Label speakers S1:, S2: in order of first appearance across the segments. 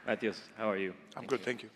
S1: Mathios, how are you?
S2: I'm good, thank you.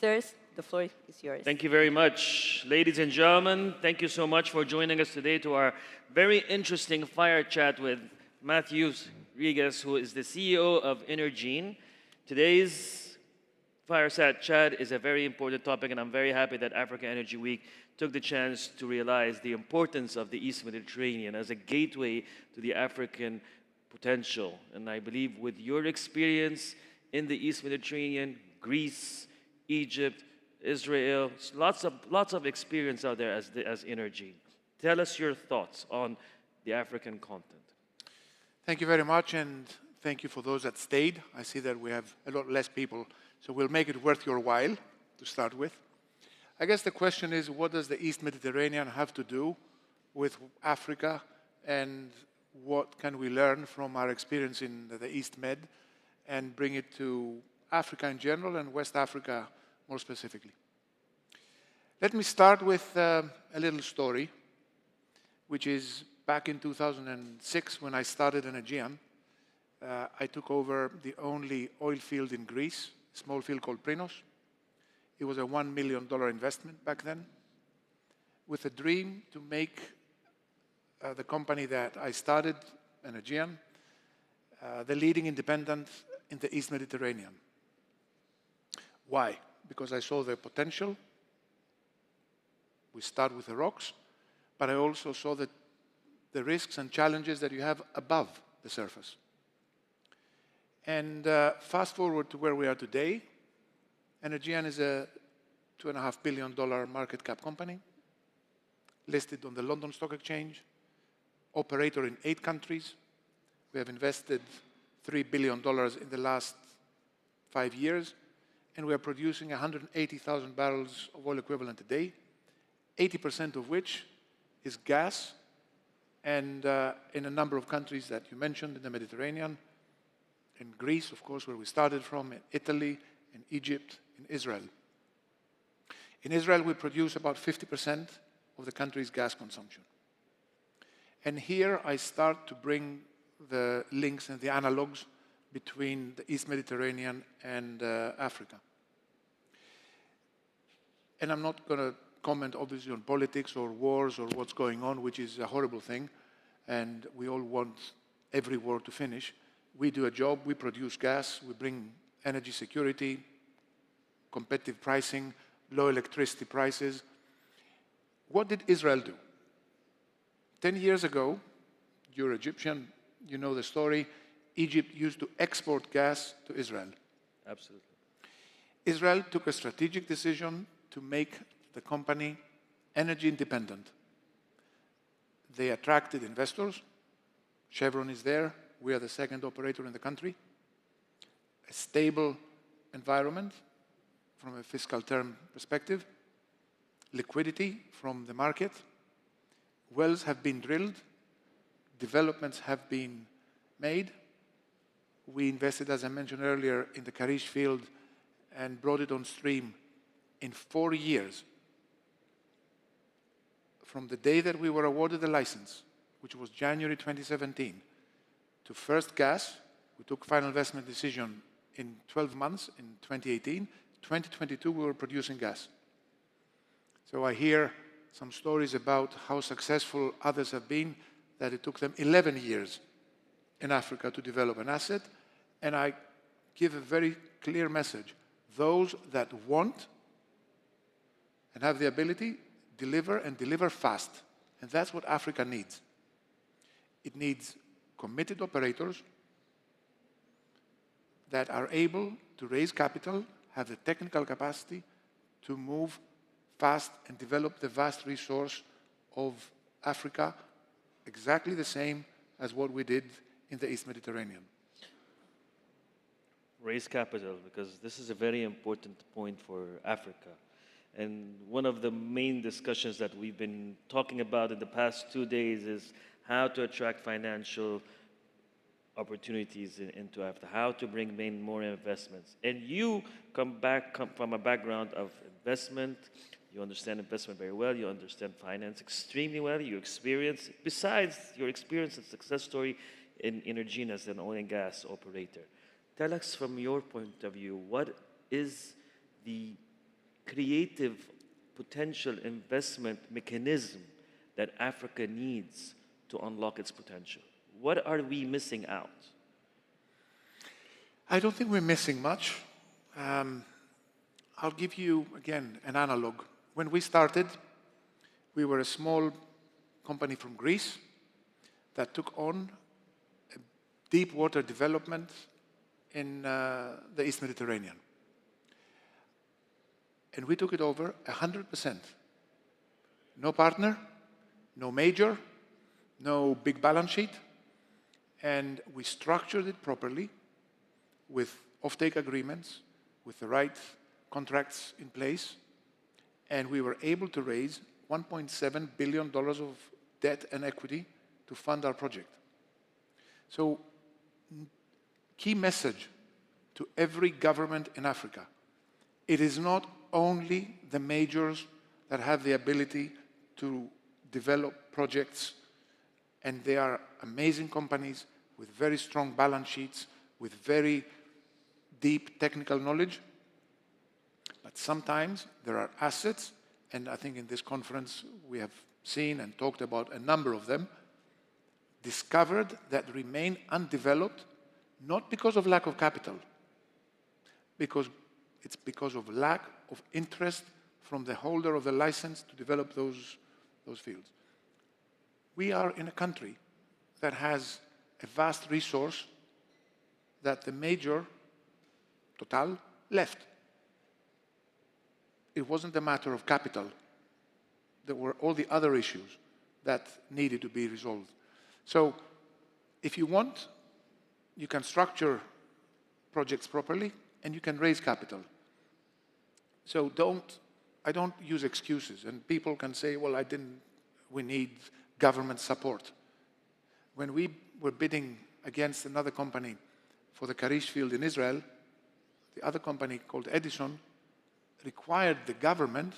S3: Sirs, the floor is yours.
S1: Thank you very much. Ladies and gentlemen, thank you so much for joining us today to our very interesting fire chat with Mathios Rigas, who is the CEO of Energean. Today's Fireside chat is a very important topic, and I'm very happy that Africa Energy Week took the chance to realize the importance of the East Mediterranean as a gateway to the African potential. And I believe with your experience in the East Mediterranean, Greece, Egypt, Israel, lots of experience out there as Energy. Tell us your thoughts on the African continent.
S2: Thank you very much, and thank you for those that stayed. I see that we have a lot less people, so we'll make it worth your while to start with. I guess the question is, what does the East Mediterranean have to do with Africa, and what can we learn from our experience in the East Med and bring it to Africa in general and West Africa more specifically? Let me start with a little story, which is back in 2006 when I started Energean. I took over the only oil field in Greece, a small field called Prinos. It was a $1 million investment back then, with a dream to make the company that I started, Energean, the leading independent in the East Mediterranean. Why? Because I saw the potential. We start with the rocks, but I also saw the risks and challenges that you have above the surface. And fast forward to where we are today, Energean is a $2.5 billion market cap company, listed on the London Stock Exchange, operator in 8 countries. We have invested $3 billion in the last 5 years, and we are producing 180,000 barrels of oil equivalent a day, 80% of which is gas, and in a number of countries that you mentioned in the Mediterranean, in Greece, of course, where we started from, in Italy, in Egypt, in Israel. In Israel, we produce about 50% of the country's gas consumption. And here I start to bring the links and the analogs between the East Mediterranean and Africa. And I'm not going to comment, obviously, on politics or wars or what's going on, which is a horrible thing, and we all want every war to finish. We do a job, we produce gas, we bring energy security, competitive pricing, low electricity prices. What did Israel do? 10 years ago, you're Egyptian, you know the story, Egypt used to export gas to Israel.
S1: Absolutely.
S2: Israel took a strategic decision to make the company energy independent. They attracted investors. Chevron is there. We are the second operator in the country. A stable environment from a fiscal term perspective. Liquidity from the market. Wells have been drilled. Developments have been made. We invested, as I mentioned earlier, in the Karish field and brought it on stream in 4 years. From the day that we were awarded the license, which was January 2017, to first gas, we took final investment decision in 12 months in 2018. 2022, we were producing gas. So I hear some stories about how successful others have been, that it took them 11 years in Africa to develop an asset. And I give a very clear message. Those that want and have the ability, deliver and deliver fast. And that's what Africa needs. It needs committed operators that are able to raise capital, have the technical capacity to move fast and develop the vast resource of Africa, exactly the same as what we did in the East Mediterranean.
S1: Raise capital, because this is a very important point for Africa. And one of the main discussions that we've been talking about in the past 2 days is how to attract financial opportunities into Africa, how to bring in more investments. And you come from a background of investment. You understand investment very well. You understand finance extremely well. You experience, besides your experience and success story in Energean as an oil and gas operator. Tell us from your point of view, what is the creative potential investment mechanism that Africa needs to unlock its potential? What are we missing out?
S2: I don't think we're missing much. I'll give you, again, an analog. When we started, we were a small company from Greece that took on a deep water development in the East Mediterranean. And we took it over 100%. No partner, no major, no big balance sheet. And we structured it properly with offtake agreements, with the right contracts in place. And we were able to raise $1.7 billion of debt and equity to fund our project. So, key message to every government in Africa: it is not only the majors that have the ability to develop projects, and they are amazing companies with very strong balance sheets, with very deep technical knowledge. But sometimes there are assets, and I think in this conference we have seen and talked about a number of them, discovered that remain undeveloped, not because of lack of capital, it's because of lack of interest from the holder of the license to develop those fields. We are in a country that has a vast resource that the major, Total, left. It wasn't a matter of capital. There were all the other issues that needed to be resolved. So, if you want, you can structure projects properly and you can raise capital. So I don't use excuses. And people can say, well, we need government support. When we were bidding against another company for the Karish field in Israel, the other company called Edison required the government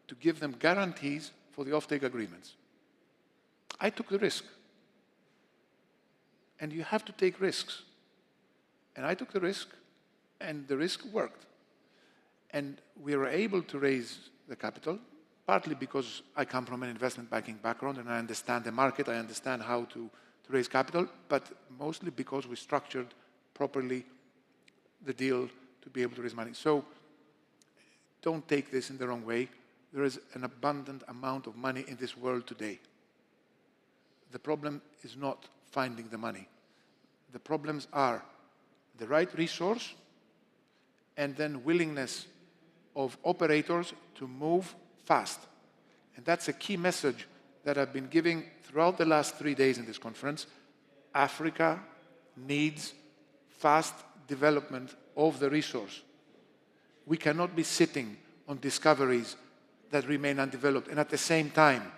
S2: to give them guarantees for the offtake agreements. I took the risk. And you have to take risks. And I took the risk, and the risk worked. And we were able to raise the capital, partly because I come from an investment banking background and I understand the market, I understand how to raise capital, but mostly because we structured properly the deal to be able to raise money. So don't take this in the wrong way. There is an abundant amount of money in this world today. The problem is not finding the money. The problems are the right resource and then willingness of operators to move fast. And that's a key message that I've been giving throughout the last 3 days in this conference. Africa needs fast development of the resource. We cannot be sitting on discoveries that remain undeveloped and at the same time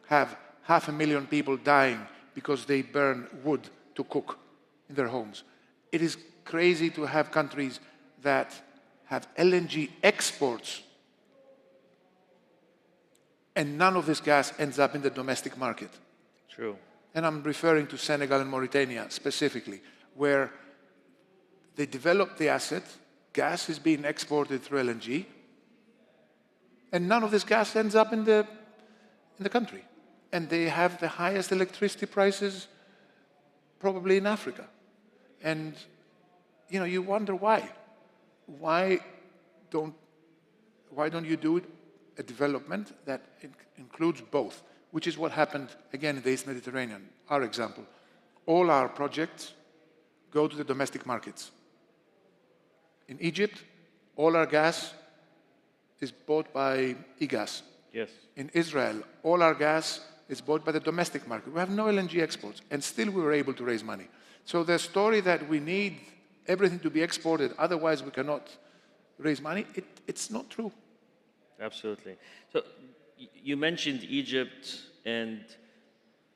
S2: have 500,000 people dying because they burn wood to cook in their homes. It is crazy to have countries that have LNG exports and none of this gas ends up in the domestic market.
S1: True.
S2: And I'm referring to Senegal and Mauritania specifically, where they develop the asset, gas is being exported through LNG, and none of this gas ends up in the country. And they have the highest electricity prices probably in Africa. And, you wonder why. Why don't you do a development that includes both, which is what happened, again, in the East Mediterranean, our example. All our projects go to the domestic markets. In Egypt, all our gas is bought by EGAS.
S1: Yes.
S2: In Israel, all our gas is bought by the domestic market. We have no LNG exports, and still we were able to raise money. So the story that we need everything to be exported, otherwise we cannot raise money, it's not true.
S1: Absolutely. So you mentioned Egypt, and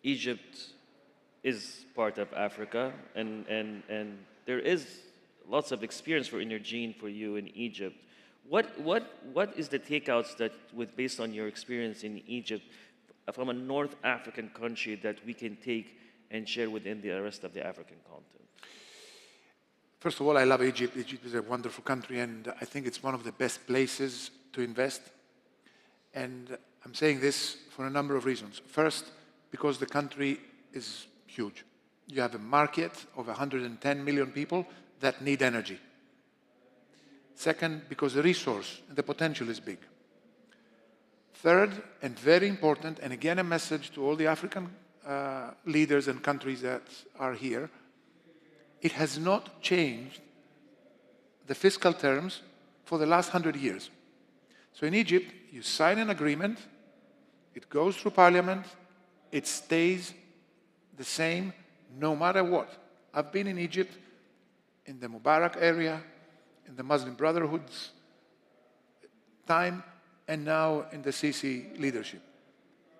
S1: Egypt is part of Africa, and there is lots of experience for Energean for you in Egypt. What is the takeouts based on your experience in Egypt from a North African country that we can take and share within the rest of the African continent?
S2: First of all, I love Egypt. Egypt is a wonderful country, and I think it's one of the best places to invest. And I'm saying this for a number of reasons. First, because the country is huge. You have a market of 110 million people that need energy. Second, because the resource and the potential is big. Third, and very important, and again a message to all the African leaders and countries that are here, it has not changed the fiscal terms for the last 100 years. So in Egypt, you sign an agreement, it goes through parliament, it stays the same no matter what. I've been in Egypt, in the Mubarak area, in the Muslim Brotherhood's time, and now in the Sisi leadership.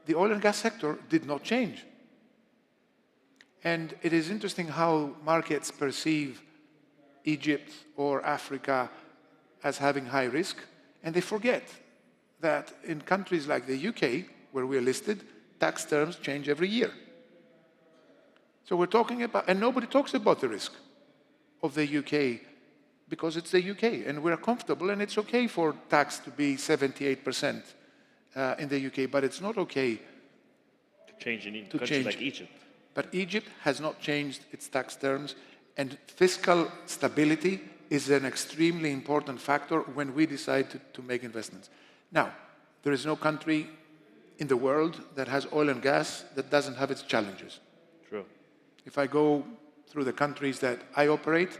S2: The oil and gas sector did not change. And it is interesting how markets perceive Egypt or Africa as having high risk, and they forget that in countries like the UK, where we are listed, tax terms change every year. So we're talking about, and nobody talks about the risk of the UK because it's the UK, and we're comfortable, and it's okay for tax to be 78% in the UK, but it's not okay
S1: to change in a country like Egypt.
S2: But Egypt has not changed its tax terms, and fiscal stability is an extremely important factor when we decide to make investments. Now, there is no country in the world that has oil and gas that doesn't have its challenges.
S1: True.
S2: If I go through the countries that I operate,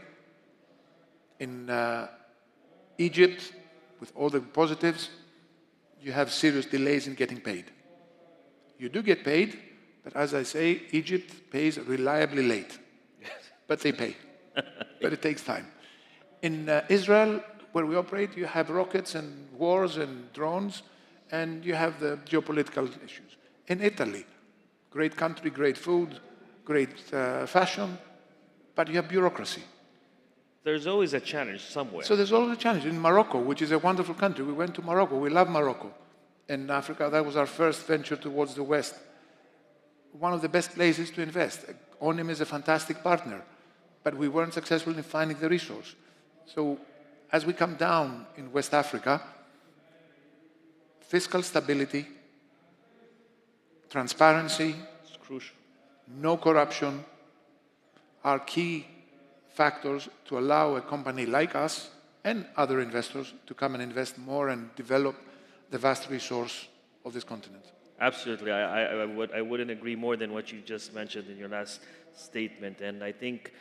S2: in Egypt, with all the positives, you have serious delays in getting paid. You do get paid, but as I say, Egypt pays reliably late. But they pay. But it takes time. In Israel, where we operate, you have rockets and wars and drones, and you have the geopolitical issues. In Italy, great country, great food, great fashion, but you have bureaucracy.
S1: There's always a challenge somewhere.
S2: So there's always a challenge. In Morocco, which is a wonderful country, we went to Morocco. We love Morocco. In Africa, that was our first venture towards the West. One of the best places to invest. ONIM is a fantastic partner, but we weren't successful in finding the resource. So as we come down in West Africa, fiscal stability, transparency,
S1: it's crucial.
S2: No corruption are key factors to allow a company like us and other investors to come and invest more and develop the vast resource of this continent.
S1: Absolutely. I wouldn't agree more than what you just mentioned in your last statement. And I think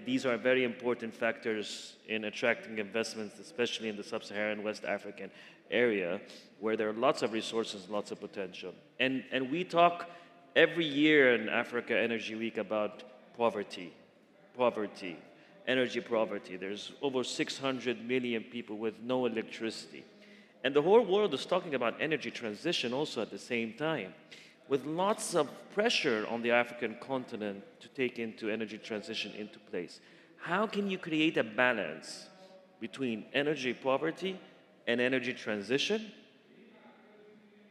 S1: these are very important factors in attracting investments, especially in the sub-Saharan West African area, where there are lots of resources, lots of potential. And we talk every year in Africa Energy Week about poverty, energy poverty. There's over 600 million people with no electricity. And the whole world is talking about energy transition also at the same time, with lots of pressure on the African continent to take into energy transition into place. How can you create a balance between energy poverty and energy transition?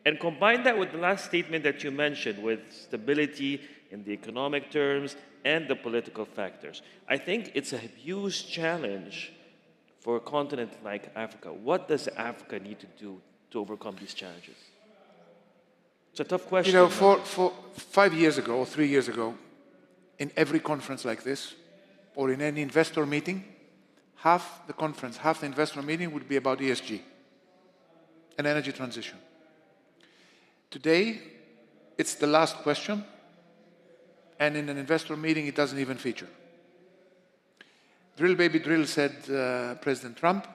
S1: And combine that with the last statement that you mentioned, with stability in the economic terms and the political factors. I think it's a huge challenge for a continent like Africa. What does Africa need to do to overcome these challenges? It's a tough question.
S2: You know, for 5 years ago or 3 years ago, in every conference like this, or in any investor meeting, half the conference, half the investor meeting would be about ESG and energy transition. Today, it's the last question, and in an investor meeting, it doesn't even feature. Drill, baby, drill, said President Trump.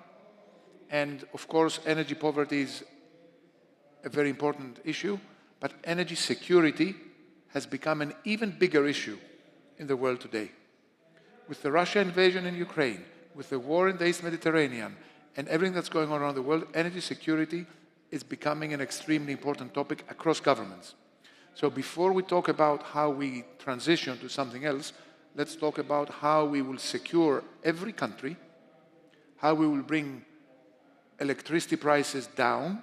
S2: And of course, energy poverty is a very important issue, but energy security has become an even bigger issue in the world today. With the Russia invasion in Ukraine, with the war in the East Mediterranean, and everything that's going on around the world, energy security is becoming an extremely important topic across governments. So before we talk about how we transition to something else, let's talk about how we will secure every country, how we will bring electricity prices down.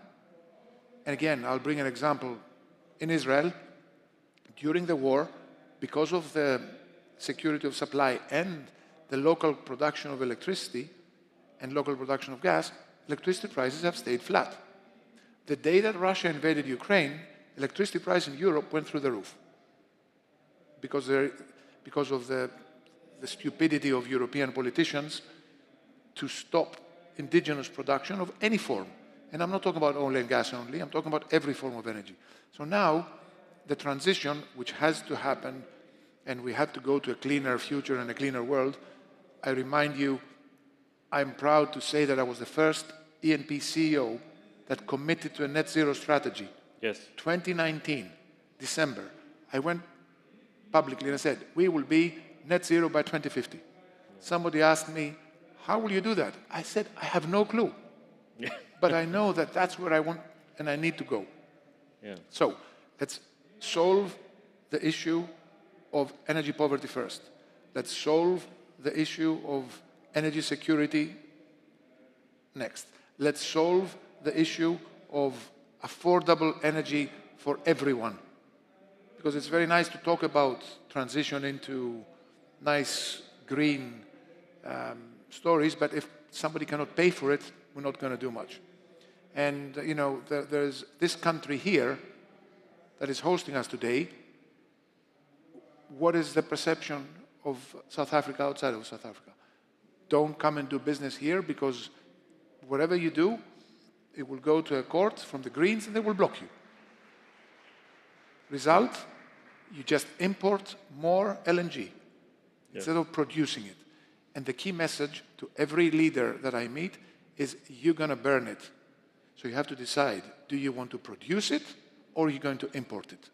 S2: And again, I'll bring an example. In Israel, during the war, because of the security of supply and the local production of electricity and local production of gas, electricity prices have stayed flat. The day that Russia invaded Ukraine, electricity price in Europe went through the roof because of the stupidity of European politicians to stop indigenous production of any form. And I'm not talking about oil and gas only, I'm talking about every form of energy. So now, the transition, which has to happen, and we have to go to a cleaner future and a cleaner world, I remind you, I'm proud to say that I was the first E&P CEO that committed to a net zero strategy.
S1: Yes.
S2: 2019, December, I went publicly and I said, we will be net zero by 2050. Somebody asked me, how will you do that? I said, I have no clue. But I know that that's where I want and I need to go.
S1: Yeah.
S2: So let's solve the issue of energy poverty first. Let's solve the issue of energy security next. Let's solve the issue of affordable energy for everyone. Because it's very nice to talk about transition into nice green stories, but if somebody cannot pay for it, we're not going to do much. And, you know, there's this country here that is hosting us today. What is the perception of South Africa outside of South Africa? Don't come and do business here because whatever you do, it will go to a court from the Greens and they will block you. Result, you just import more LNG instead of producing it. And the key message to every leader that I meet is you're going to burn it. So you have to decide, do you want to produce it or are you going to import it?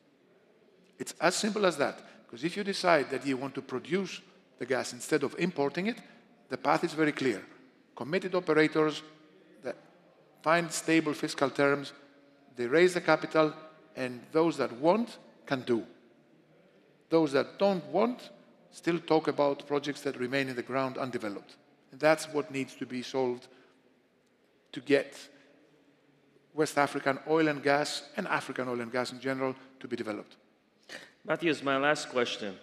S2: It's as simple as that. Because if you decide that you want to produce the gas instead of importing it, the path is very clear. Committed operators that find stable fiscal terms, they raise the capital, and those that want can do. Those that don't want still talk about projects that remain in the ground undeveloped. And that's what needs to be solved to get West African oil and gas, and African oil and gas in general, to be developed.
S1: Mathios, my last question.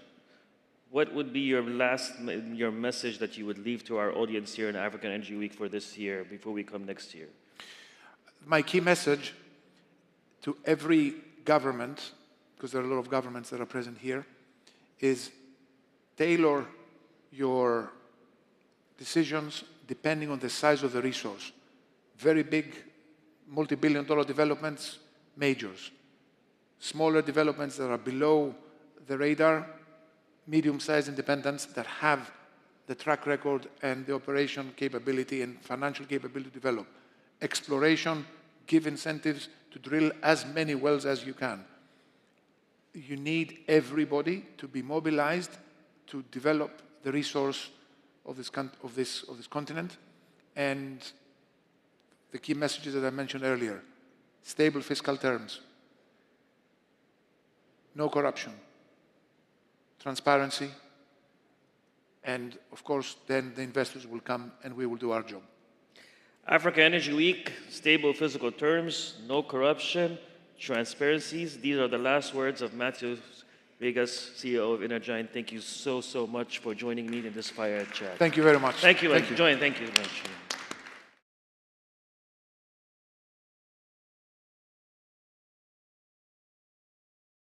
S1: What would be your message that you would leave to our audience here in African Energy Week for this year, before we come next year?
S2: My key message to every government, because there are a lot of governments that are present here, is tailor your decisions depending on the size of the resource. Very big, multi-billion-dollar developments, majors. Smaller developments that are below the radar, medium-sized independents that have the track record and the operation capability and financial capability to develop. Exploration, give incentives to drill as many wells as you can. You need everybody to be mobilized to develop the resource of this continent. And the key messages that I mentioned earlier: stable fiscal terms, no corruption, transparency, and of course, then the investors will come and we will do our job.
S1: Africa Energy Week, stable physical terms, no corruption, transparencies. These are the last words of Mathios Rigas, CEO of Energean. Thank you so much for joining me in this Fire Chat.
S2: Thank you very much.
S1: Thank you. Thank you very much.